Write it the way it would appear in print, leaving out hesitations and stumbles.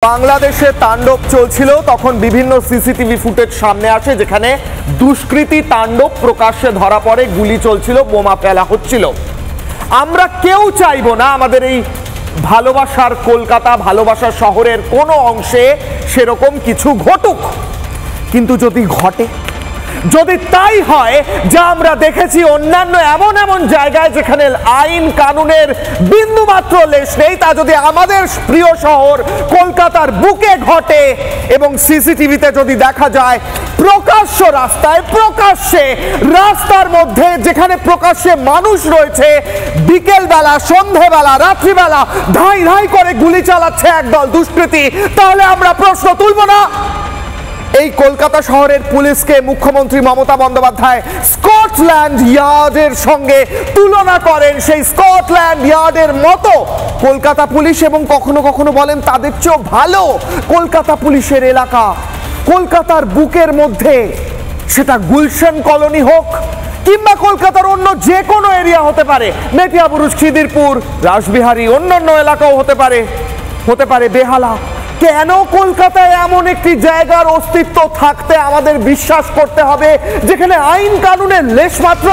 বাংলাদেশে তাণ্ডব চলছিল তখন বিভিন্ন সিসিটিভি ফুটেজ সামনে আসে যেখানে দুষ্কৃতী তাণ্ডব প্রকাশ্যে ধরা পড়ে, গুলি চলছিল, বোমা ফেলা হচ্ছিল। আমরা কেউ চাইবো না আমাদের এই ভালোবাসার কলকাতা, ভালোবাসার শহরের কোনো অংশে সেরকম কিছু ঘটুক, কিন্তু যদি ঘটে, যদি তাই হয় যা আমরা দেখেছি অন্যান্য এমন এমন জায়গায় যেখানে আইন কানুনের বিন্দুমাত্র লেশ নেই, তা যদি আমাদের প্রিয় শহর কলকাতার বুকে ঘটে এবং সিসিটিভিতে যদি দেখা যায় প্রকাশ্য রাস্তায়, প্রকাশ্যে রাস্তার মধ্যে যেখানে প্রকাশ্যে মানুষ রয়েছে, বিকেলবেলা, সন্ধেবেলা, রাত্রিবেলা ধাই ধাই করে গুলি চালাচ্ছে একদল দুষ্কৃতী, তাহলে আমরা প্রশ্ন তুলব না? এই কলকাতা শহরের পুলিশকে মুখ্যমন্ত্রী মমতা বন্দ্যোপাধ্যায় স্কটল্যান্ড ইয়ার্ডের সঙ্গে তুলনা করেন। সেই স্কটল্যান্ড ইয়ার্ডের মতো কলকাতা পুলিশ, এবং কখনো কখনো বলেন তাদের চেয়েও ভালো কলকাতা পুলিশের এলাকা কলকাতার বুকের মধ্যে, সেটা গুলশান কলোনি হোক কিংবা কলকাতার অন্য যে কোনো এরিয়া হতে পারে, মেটিয়াবুরুজ, খিদিরপুর, রাসবিহারী, অন্যান্য এলাকাও হতে পারে বেহালা। কেন কলকাতায় এমন একটি জায়গার অস্তিত্ব থাকতে আমাদের বিশ্বাস করতে হবে যেখানে আইন কানুনের লেশমাত্র